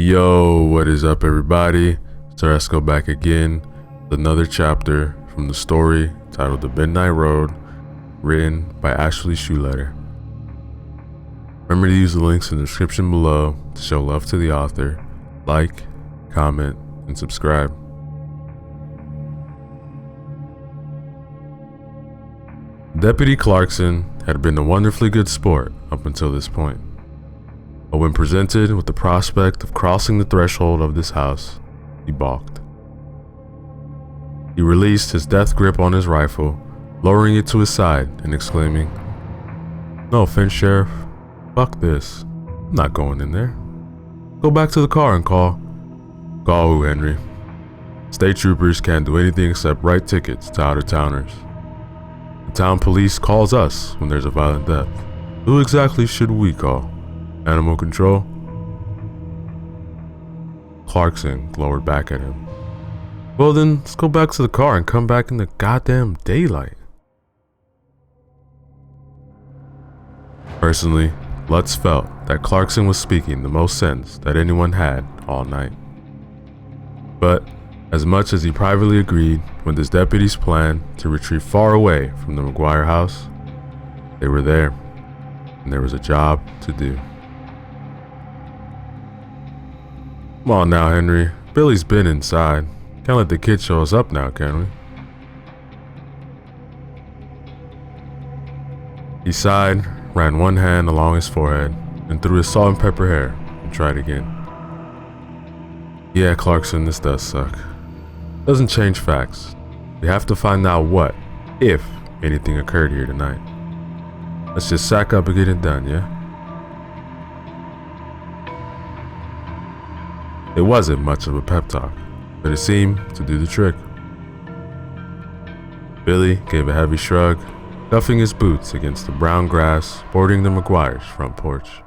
Yo, what is up, everybody? Sir Esco back again with another chapter from the story titled The Midnight Road, written by Ashley Schuletter. Remember to use the links in the description below to show love to the author, like, comment, and subscribe. Deputy Clarkson had been a wonderfully good sport up until this point. But when presented with the prospect of crossing the threshold of this house, he balked. He released his death grip on his rifle, lowering it to his side and exclaiming, "No offense, Sheriff. Fuck this. I'm not going in there. Go back to the car and call." "Call who, Henry? State troopers can't do anything except write tickets to out-of-towners. The town police calls us when there's a violent death. Who exactly should we call? Animal control?" Clarkson glowered back at him. "Well then, let's go back to the car and come back in the goddamn daylight." Personally, Lutz felt that Clarkson was speaking the most sense that anyone had all night. But as much as he privately agreed with his deputy's plan to retreat far away from the McGuire house, they were there, and there was a job to do. "Come on now, Henry. Billy's been inside. Can't let the kid show us up now, can we?" He sighed, ran one hand along his forehead, and through his salt and pepper hair, and tried again. "Yeah, Clarkson, this does suck. Doesn't change facts. We have to find out what, if anything occurred here tonight. Let's just sack up and get it done, yeah?" It wasn't much of a pep talk, but it seemed to do the trick. Billy gave a heavy shrug, duffing his boots against the brown grass bordering the McGuire's front porch.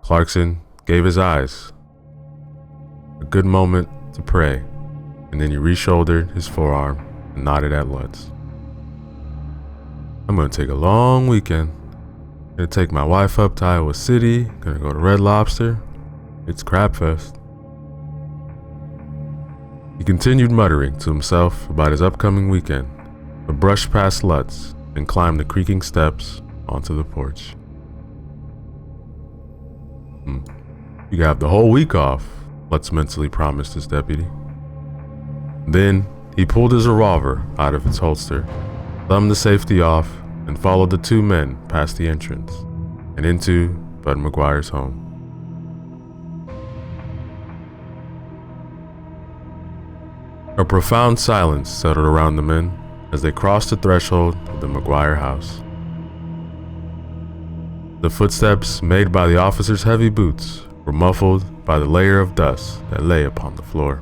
Clarkson gave his eyes a good moment to pray, and then he re-shouldered his forearm and nodded at Lutz. "I'm gonna take a long weekend. Gonna take my wife up to Iowa City, gonna go to Red Lobster. It's crab fest." He continued muttering to himself about his upcoming weekend, but brushed past Lutz and climbed the creaking steps onto the porch. "You have the whole week off," Lutz mentally promised his deputy. Then he pulled his revolver out of its holster, thumbed the safety off, and followed the two men past the entrance and into Bud McGuire's home. A profound silence settled around the men as they crossed the threshold of the McGuire house. The footsteps made by the officer's heavy boots were muffled by the layer of dust that lay upon the floor.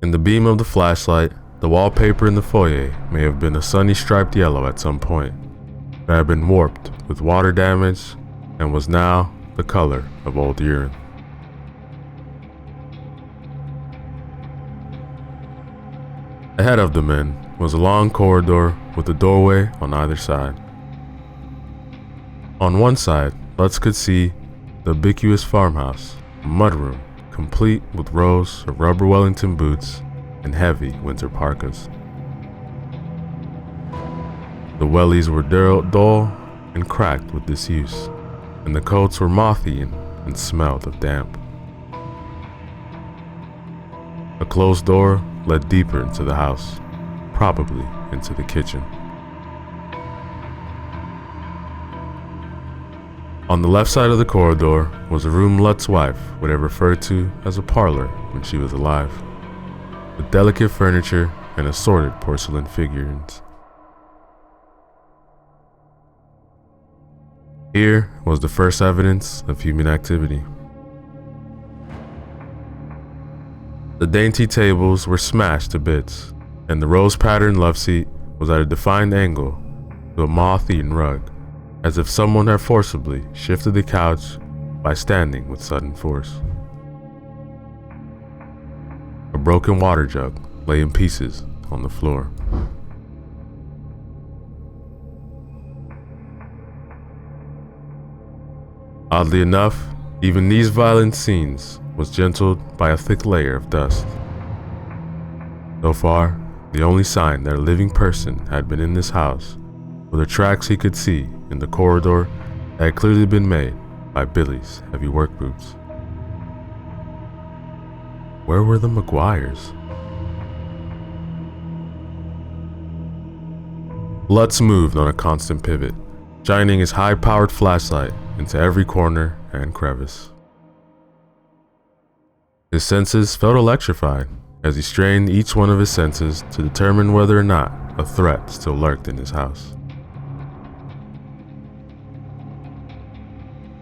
In the beam of the flashlight, the wallpaper in the foyer may have been a sunny striped yellow at some point, but had been warped with water damage and was now the color of old urine. Ahead of the men was a long corridor with a doorway on either side. On one side, Lutz could see the ubiquitous farmhouse, a mudroom complete with rows of rubber Wellington boots and heavy winter parkas. The wellies were dull and cracked with disuse, and the coats were moth-eaten and smelled of damp. A closed door led deeper into the house, probably into the kitchen. On the left side of the corridor was a room Lutz's wife would have referred to as a parlor when she was alive, with delicate furniture and assorted porcelain figurines. Here was the first evidence of human activity. The dainty tables were smashed to bits, and the rose-patterned love seat was at a defined angle to a moth-eaten rug, as if someone had forcibly shifted the couch by standing with sudden force. A broken water jug lay in pieces on the floor. Oddly enough, even these violent scenes was gentled by a thick layer of dust. So far, the only sign that a living person had been in this house were the tracks he could see in the corridor that had clearly been made by Billy's heavy work boots. Where were the McGuires? Lutz moved on a constant pivot, shining his high-powered flashlight into every corner and crevice. His senses felt electrified as he strained each one of his senses to determine whether or not a threat still lurked in his house.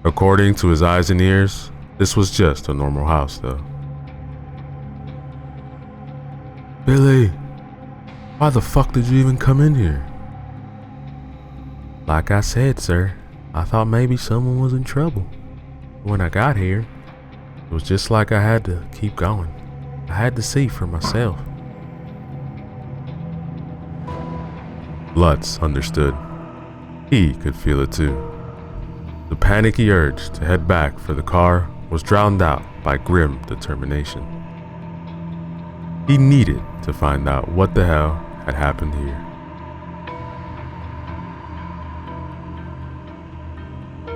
According to his eyes and ears, this was just a normal house, though. Billy, why the fuck did you even come in here? Like I said, sir, I thought maybe someone was in trouble. When I got here, it was just like I had to keep going. I had to see for myself. Lutz understood. He could feel it too. The panicky urge to head back for the car was drowned out by grim determination. He needed to find out what the hell had happened here.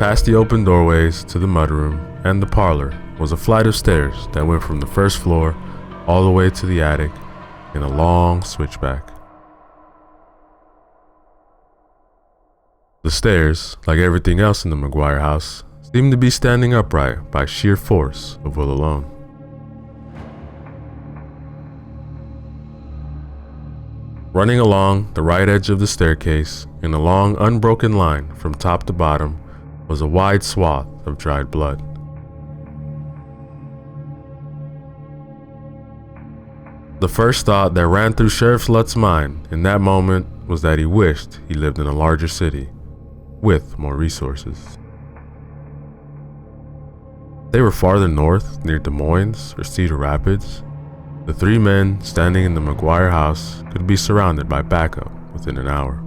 Past the open doorways to the mudroom and the parlor was a flight of stairs that went from the first floor all the way to the attic in a long switchback. The stairs, like everything else in the McGuire house, seemed to be standing upright by sheer force of will alone. Running along the right edge of the staircase in a long unbroken line from top to bottom was a wide swath of dried blood. The first thought that ran through Sheriff Lutz's mind in that moment was that he wished he lived in a larger city with more resources. They were farther north, near Des Moines or Cedar Rapids. The three men standing in the McGuire house could be surrounded by backup within an hour.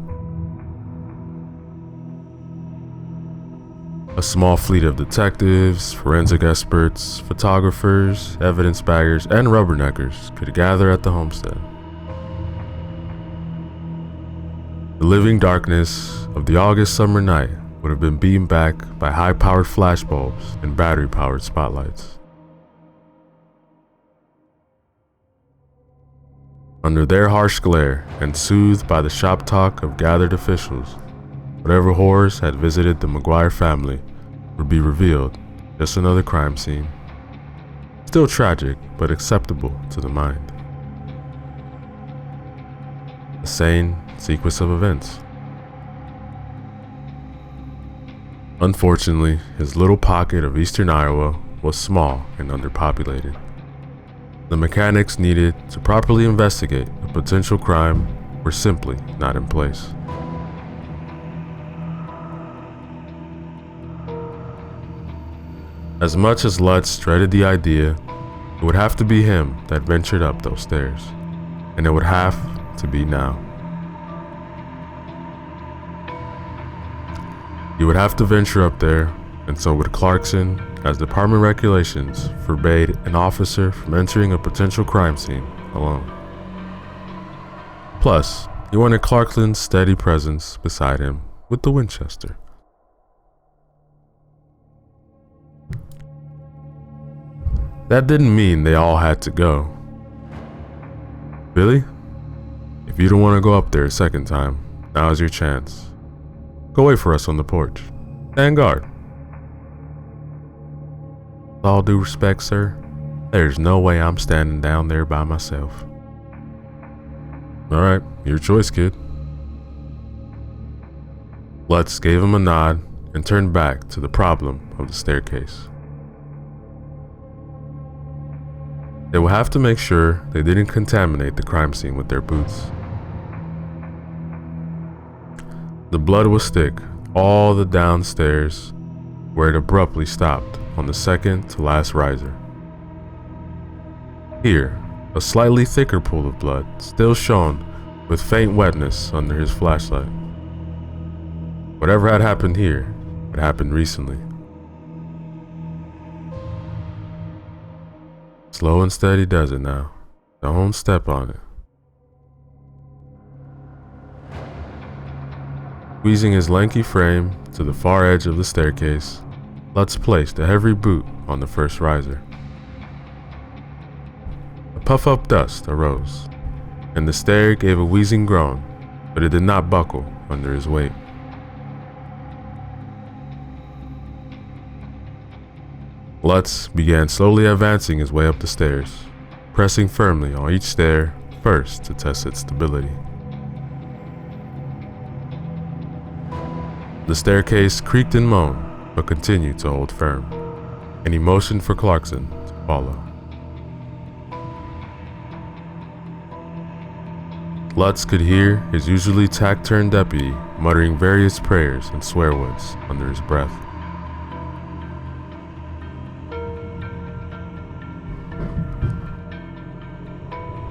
A small fleet of detectives, forensic experts, photographers, evidence baggers, and rubberneckers could gather at the homestead. The living darkness of the August summer night would have been beaten back by high-powered flashbulbs and battery-powered spotlights. Under their harsh glare and soothed by the shop talk of gathered officials, whatever horrors had visited the McGuire family would be revealed, just another crime scene. Still tragic, but acceptable to the mind. A sane sequence of events. Unfortunately, his little pocket of eastern Iowa was small and underpopulated. The mechanics needed to properly investigate a potential crime were simply not in place. As much as Lutz dreaded the idea, it would have to be him that ventured up those stairs, and it would have to be now. He would have to venture up there, and so would Clarkson, as department regulations forbade an officer from entering a potential crime scene alone. Plus, he wanted Clarkson's steady presence beside him with the Winchester. That didn't mean they all had to go. Billy, if you don't want to go up there a second time, now's your chance. Go wait for us on the porch. Stand guard. With all due respect, sir, there's no way I'm standing down there by myself. Alright, your choice, kid. Lutz gave him a nod and turned back to the problem of the staircase. They will have to make sure they didn't contaminate the crime scene with their boots. The blood was thick all the downstairs, where it abruptly stopped on the second to last riser. Here, a slightly thicker pool of blood still shone with faint wetness under his flashlight. Whatever had happened here had happened recently. Slow and steady does it now. Don't step on it. Squeezing his lanky frame to the far edge of the staircase, Lutz placed a heavy boot on the first riser. A puff of dust arose, and the stair gave a wheezing groan, but it did not buckle under his weight. Lutz began slowly advancing his way up the stairs, pressing firmly on each stair first to test its stability. The staircase creaked and moaned, but continued to hold firm, and he motioned for Clarkson to follow. Lutz could hear his usually taciturn deputy muttering various prayers and swear words under his breath.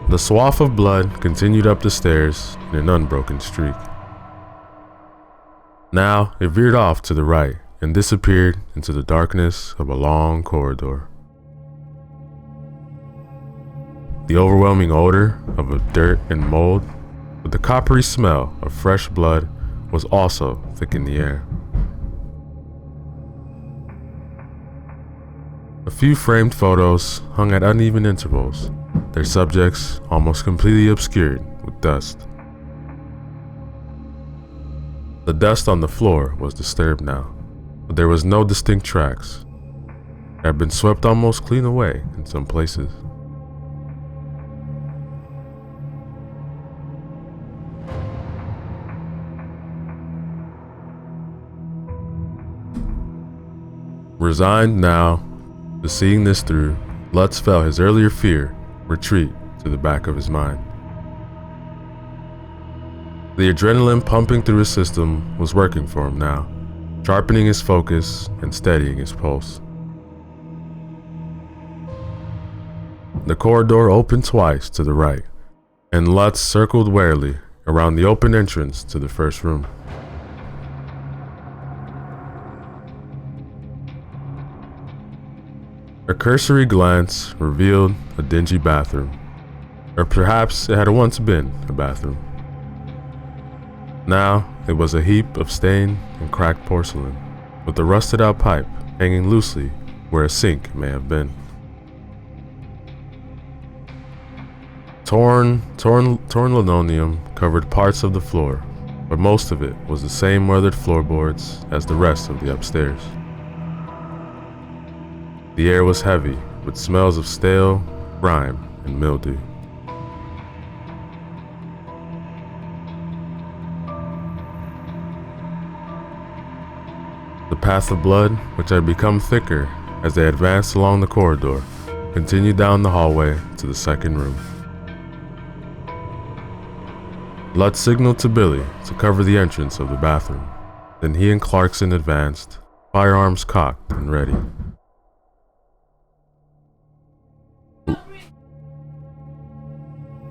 The swath of blood continued up the stairs in an unbroken streak. Now it veered off to the right and disappeared into the darkness of a long corridor. The overwhelming odor of dirt and mold, with the coppery smell of fresh blood, was also thick in the air. A few framed photos hung at uneven intervals, their subjects almost completely obscured with dust. The dust on the floor was disturbed now, but there was no distinct tracks. It had been swept almost clean away in some places. Resigned now to seeing this through, Lutz felt his earlier fear retreat to the back of his mind. The adrenaline pumping through his system was working for him now, sharpening his focus and steadying his pulse. The corridor opened twice to the right, and Lutz circled warily around the open entrance to the first room. A cursory glance revealed a dingy bathroom, or perhaps it had once been a bathroom. Now it was a heap of stained and cracked porcelain, with a rusted out pipe hanging loosely where a sink may have been. Torn linoleum covered parts of the floor, but most of it was the same weathered floorboards as the rest of the upstairs. The air was heavy with smells of stale, grime, and mildew. The path of blood, which had become thicker as they advanced along the corridor, continued down the hallway to the second room. Lutz signaled to Billy to cover the entrance of the bathroom. Then he and Clarkson advanced, firearms cocked and ready.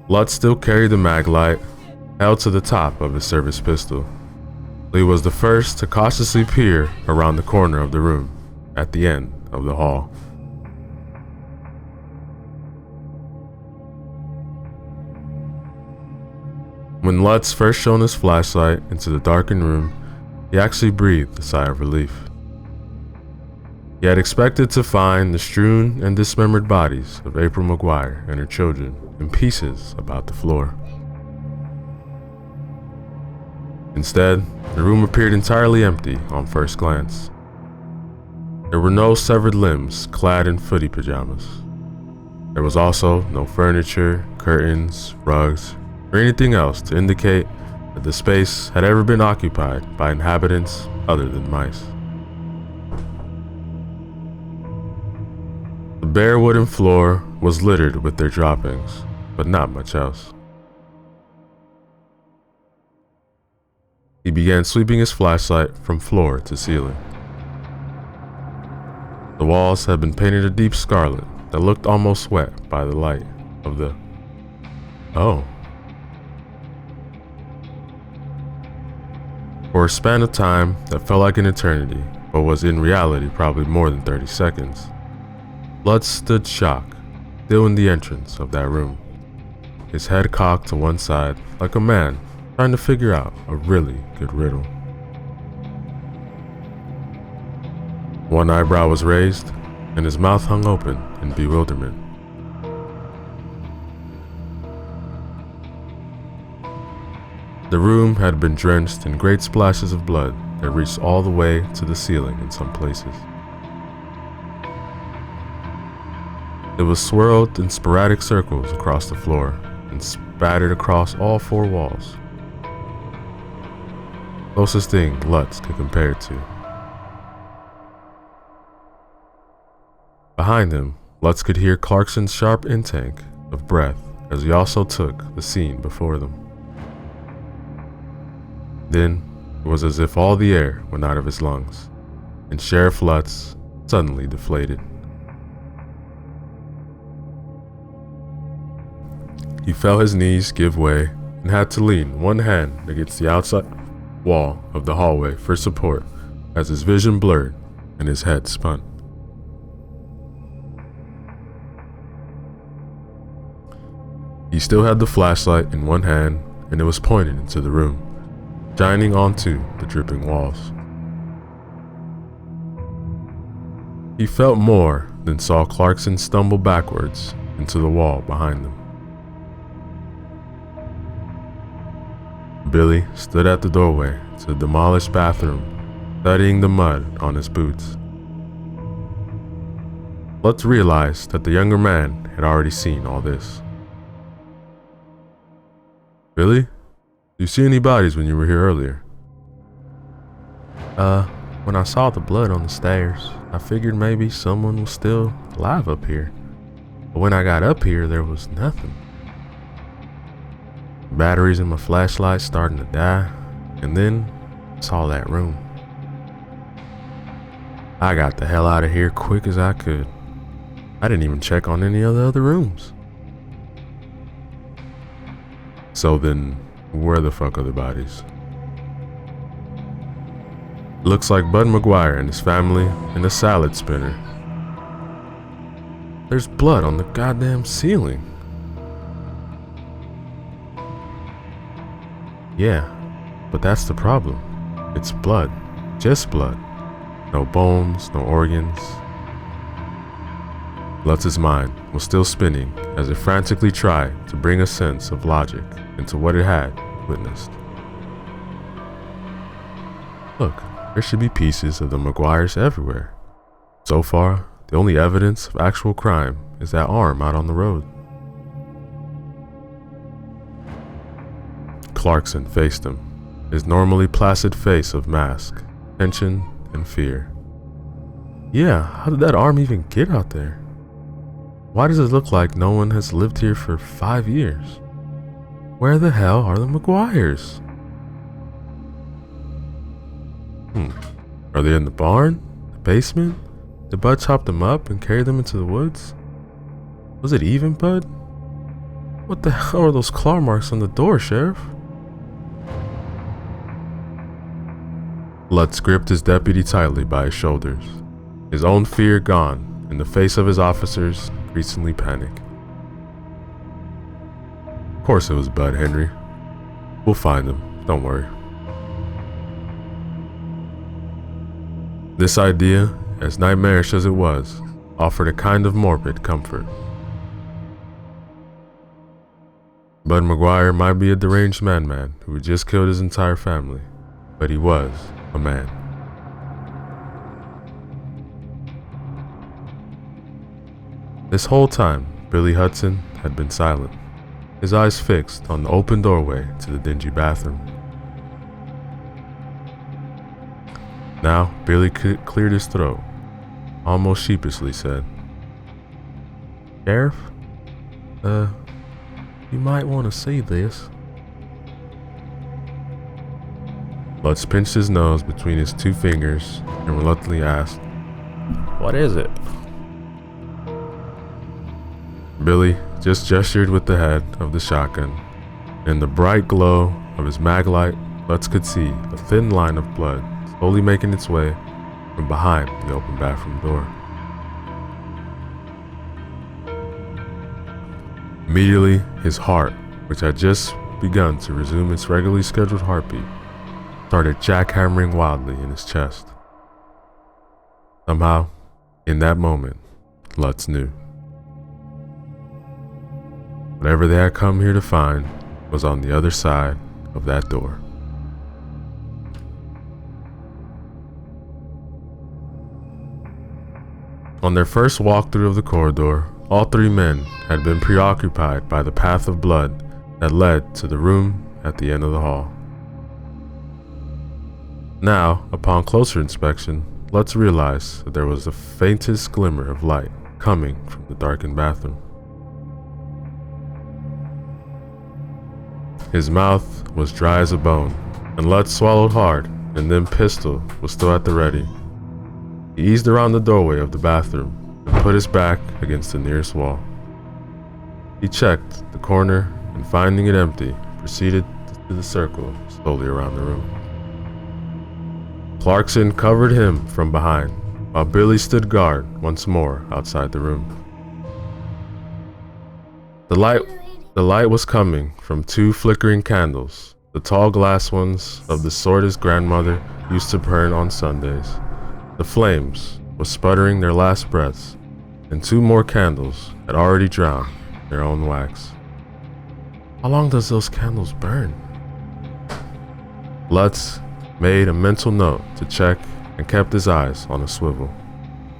Lutz still carried the maglite, held to the top of his service pistol. He was the first to cautiously peer around the corner of the room, at the end of the hall. When Lutz first shone his flashlight into the darkened room, he actually breathed a sigh of relief. He had expected to find the strewn and dismembered bodies of April McGuire and her children in pieces about the floor. Instead, the room appeared entirely empty on first glance. There were no severed limbs clad in footy pajamas. There was also no furniture, curtains, rugs, or anything else to indicate that the space had ever been occupied by inhabitants other than mice. The bare wooden floor was littered with their droppings, but not much else. He began sweeping his flashlight from floor to ceiling. The walls had been painted a deep scarlet that looked almost wet by the light of the... Oh. For a span of time that felt like an eternity, but was in reality probably more than 30 seconds, Lutz stood shocked, still in the entrance of that room, his head cocked to one side like a man trying to figure out a really good riddle. One eyebrow was raised, and his mouth hung open in bewilderment. The room had been drenched in great splashes of blood that reached all the way to the ceiling in some places. It was swirled in sporadic circles across the floor and spattered across all four walls. Closest thing Lutz could compare it to. Behind him, Lutz could hear Clarkson's sharp intake of breath as he also took the scene before them. Then, it was as if all the air went out of his lungs, and Sheriff Lutz suddenly deflated. He felt his knees give way and had to lean one hand against the outside wall of the hallway for support as his vision blurred and his head spun. He still had the flashlight in one hand and it was pointed into the room, shining onto the dripping walls. He felt more than saw Clarkson stumble backwards into the wall behind them. Billy stood at the doorway to the demolished bathroom, studying the mud on his boots. Lutz realized that the younger man had already seen all this. "Billy, do you see any bodies when you were here earlier?" When I saw the blood on the stairs, I figured maybe someone was still alive up here. But when I got up here, there was nothing. Batteries in my flashlight starting to die, and then I saw that room. I got the hell out of here quick as I could. I didn't even check on any of the other rooms. "So then, where the fuck are the bodies?" "Looks like Bud McGuire and his family in a salad spinner." There's blood on the goddamn ceiling." "Yeah, but that's the problem. It's blood. Just blood. No bones, no organs." Lutz's mind was still spinning as it frantically tried to bring a sense of logic into what it had witnessed. Look, there should be pieces of the McGuires everywhere. So far, the only evidence of actual crime is that arm out on the road. Clarkson faced him, his normally placid face of mask, tension, and fear. "Yeah, how did that arm even get out there? Why does it look like no one has lived here for 5 years? Where the hell are the McGuires?" Are they in the barn? The basement? Did Bud chop them up and carry them into the woods? Was it even Bud? What the hell are those claw marks on the door, Sheriff? Lutz gripped his deputy tightly by his shoulders, his own fear gone in the face of his officer's increasingly panic. "Of course it was Bud, Henry. We'll find him, don't worry." This idea, as nightmarish as it was, offered a kind of morbid comfort. Bud McGuire might be a deranged madman who had just killed his entire family, but he was a man. This whole time, Billy Hudson had been silent, his eyes fixed on the open doorway to the dingy bathroom. Now, Billy cleared his throat, almost sheepishly said, "Sheriff, you might want to see this." Lutz pinched his nose between his two fingers and reluctantly asked, "What is it?" Billy just gestured with the head of the shotgun. In the bright glow of his mag light, Lutz could see a thin line of blood slowly making its way from behind the open bathroom door. Immediately, his heart, which had just begun to resume its regularly scheduled heartbeat, started jackhammering wildly in his chest. Somehow, in that moment, Lutz knew. Whatever they had come here to find was on the other side of that door. On their first walkthrough of the corridor, all three men had been preoccupied by the path of blood that led to the room at the end of the hall. Now, upon closer inspection, Lutz realized that there was the faintest glimmer of light coming from the darkened bathroom. His mouth was dry as a bone, and Lutz swallowed hard, and then pistol was still at the ready. He eased around the doorway of the bathroom and put his back against the nearest wall. He checked the corner and, finding it empty, proceeded to the circle slowly around the room. Clarkson covered him from behind, while Billy stood guard once more outside the room. The light was coming from two flickering candles, the tall glass ones of the sort his grandmother used to burn on Sundays. The flames were sputtering their last breaths, and two more candles had already drowned their own wax. How long does those candles burn? Lutz made a mental note to check and kept his eyes on a swivel,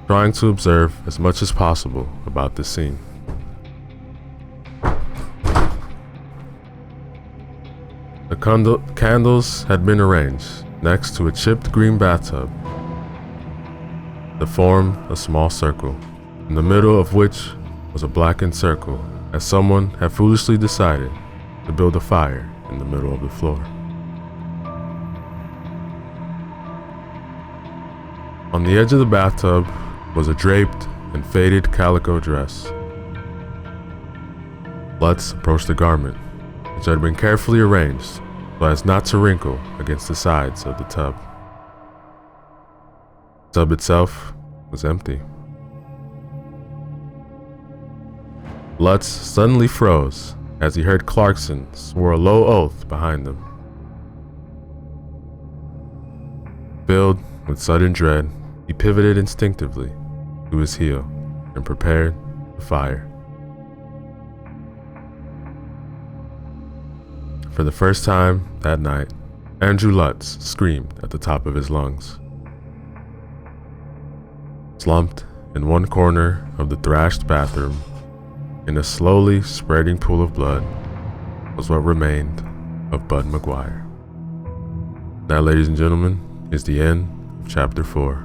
trying to observe as much as possible about the scene. The candles had been arranged next to a chipped green bathtub to form a small circle, in the middle of which was a blackened circle, as someone had foolishly decided to build a fire in the middle of the floor. On the edge of the bathtub was a draped and faded calico dress. Lutz approached the garment, which had been carefully arranged so as not to wrinkle against the sides of the tub. The tub itself was empty. Lutz suddenly froze as he heard Clarkson swore a low oath behind him. Filled with sudden dread, he pivoted instinctively to his heel and prepared to fire. For the first time that night, Andrew Lutz screamed at the top of his lungs. Slumped in one corner of the thrashed bathroom, in a slowly spreading pool of blood, was what remained of Bud McGuire. That, ladies and gentlemen, is the end of Chapter 4.